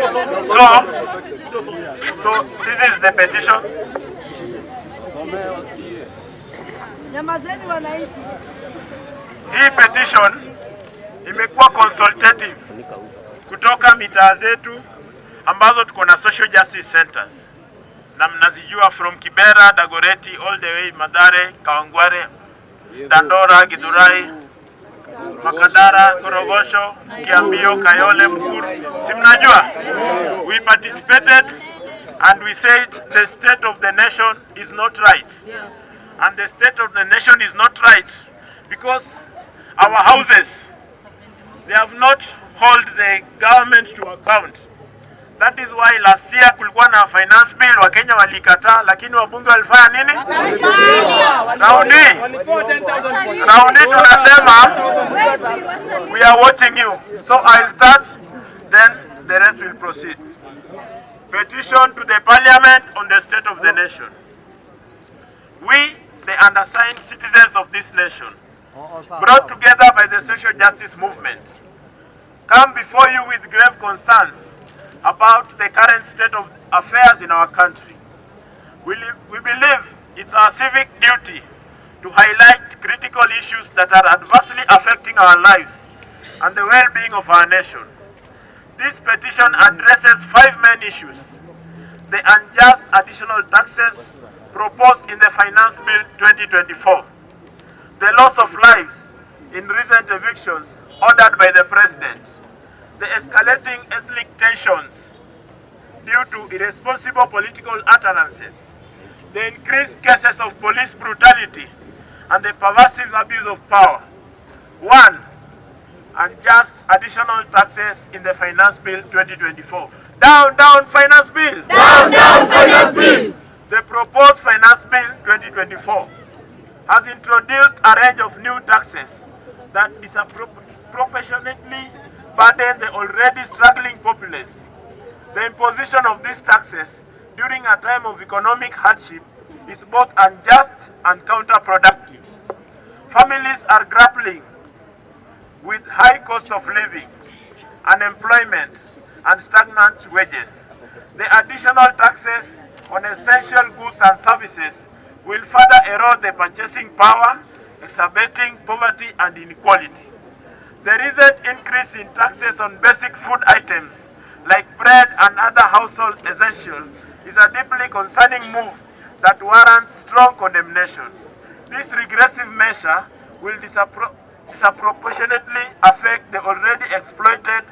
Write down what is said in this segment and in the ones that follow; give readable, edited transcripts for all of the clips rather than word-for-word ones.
So this is the petition. Nyamazeni wananchi. Hii petition imekuwa consultative kutoka mitaa zetu ambazo tuko na social justice centers. Na mnazijua from Kibera, Dagoretti, all the way Mathare, Kawangware, Dandora, Githurai, Makadara, Korogosho, Kiambio, Kayole, Mkuru. Si mnajua? We participated and we said the state of the nation is not right. And the state of the nation is not right because our houses, they have not held the government to account. That is why last year kulikuwa na finance bill, Wakenya walikataa, lakini wabunge walifanya nini? Raundi tunasema we are watching you. So I'll start, then the rest will proceed. Petition to the parliament on the state of the nation. We, the undersigned citizens of this nation, brought together by the social justice movement, come before you with grave concerns about the current state of affairs in our country. We believe it's our civic duty to highlight critical issues that are adversely affecting our lives and the well-being of our nation. This petition addresses 5 main issues: the unjust additional taxes proposed in the Finance Bill 2024, the loss of lives in recent evictions ordered by the President, the escalating ethnic tensions due to irresponsible political utterances, the increased cases of police brutality, and the pervasive abuse of power. 1. Unjust additional taxes in the Finance Bill 2024. Down, down, Finance Bill! Down, down, Finance Bill! The proposed Finance Bill 2024 has introduced a range of new taxes that disproportionately burden the already struggling populace. The imposition of these taxes during a time of economic hardship is both unjust and counterproductive. Families are grappling with high cost of living, unemployment, and stagnant wages. The additional taxes on essential goods and services will further erode the purchasing power, exacerbating poverty and inequality. The recent increase in taxes on basic food items like bread and other household essentials is a deeply concerning move that warrants strong condemnation. This regressive measure will disproportionately affect the already exploited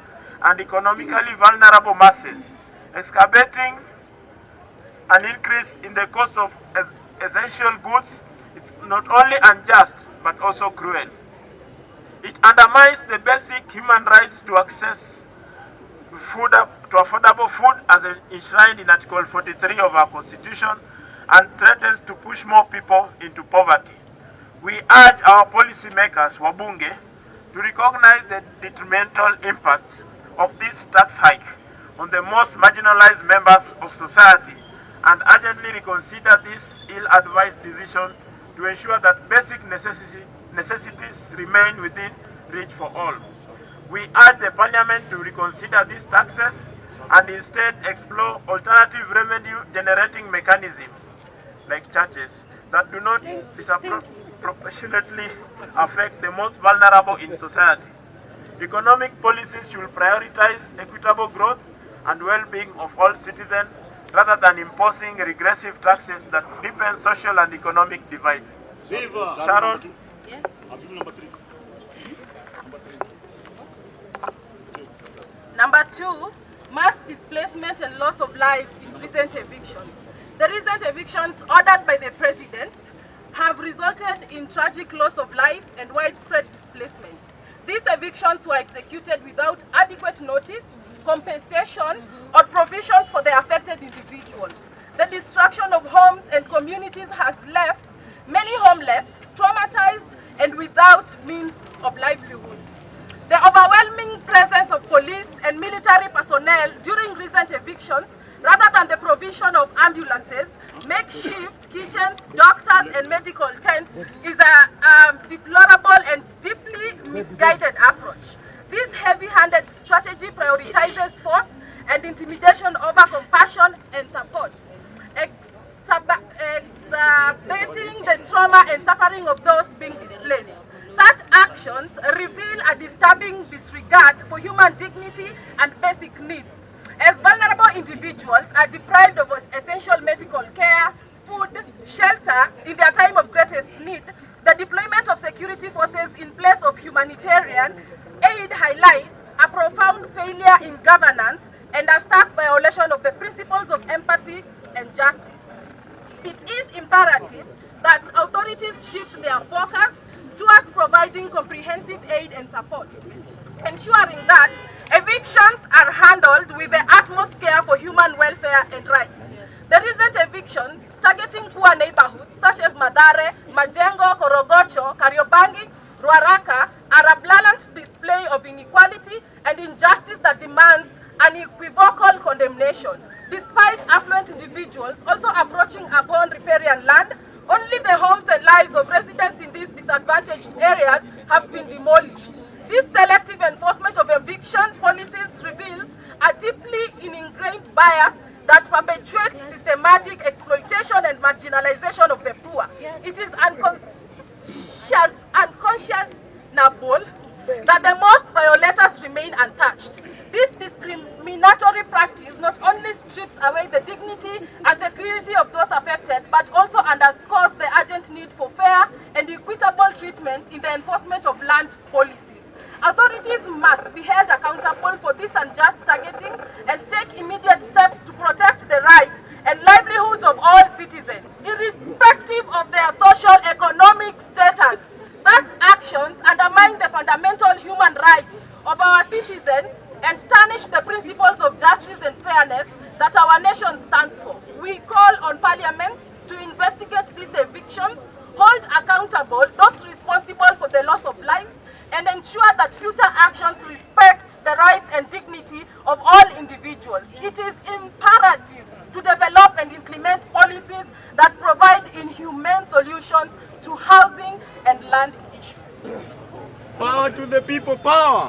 and economically vulnerable masses, exacerbating an increase in the cost of essential goods. It's not only unjust but also cruel. It undermines the basic human rights to access food, to affordable food as enshrined in Article 43 of our Constitution, and threatens to push more people into poverty. We urge our policymakers, Wabunge, to recognize the detrimental impact of this tax hike on the most marginalized members of society and urgently reconsider this ill-advised decision to ensure that basic necessities remain within reach for all. We urge the Parliament to reconsider these taxes and instead explore alternative revenue-generating mechanisms like churches that do not disproportionately affect the most vulnerable in society. Economic policies should prioritize equitable growth and well-being of all citizens rather than imposing regressive taxes that deepen social and economic divides. Sharon? Yes. Number 2, mass displacement and loss of lives in recent evictions. The recent evictions ordered by the President have resulted in tragic loss of life and widespread displacement. These evictions were executed without adequate notice, compensation, or provisions for the affected individuals. The destruction of homes and communities has left many homeless, traumatized, and without means of livelihoods. The overwhelming presence of police and military personnel during recent evictions, rather than the provision of ambulances, makeshift kitchens, doctors, and medical tents, is a deplorable and deeply misguided approach. This heavy-handed strategy prioritizes force and and intimidation over compassion and support, exacerbating the trauma and suffering of those being displaced. Such actions reveal a disturbing disregard for human dignity and basic needs, as vulnerable individuals are deprived of essential medical care, food, shelter in their time of greatest need. The deployment of security forces in place of humanitarian aid highlights a profound failure in governance and a stark violation of the principles of empathy and justice. It is imperative that authorities shift their focus towards providing comprehensive aid and support, ensuring that evictions are handled with the utmost care for human welfare and rights. The recent evictions targeting poor neighborhoods such as Madare, Majengo, Korogocho, Kariobangi, Ruaraka are a blatant display of inequality and injustice that demands unequivocal condemnation. Despite affluent individuals also approaching upon riparian land, only the homes and lives of residents in these disadvantaged areas have been demolished. This selective enforcement of eviction policies reveals a deeply ingrained bias that perpetuates systematic exploitation and marginalization of the poor. It is unconscionable that the most violators remain untouched. This discriminatory practice not only strips away the dignity and security of those affected, but also underscores the urgent need for fair and equitable treatment in the enforcement of land policies. Authorities must be held accountable for this unjust targeting and take immediate steps to protect the rights and livelihoods of all citizens, irrespective of their socio-economic status. Such actions undermine the fundamental human rights of our citizens and tarnish the principles of justice and fairness that our nation stands for. We call on Parliament to investigate these evictions, hold accountable those responsible for the loss of lives, and ensure that future actions respect the rights and dignity of all individuals. It is imperative to develop and implement policies that provide inhumane solutions to housing and land issues. Power to the people, power!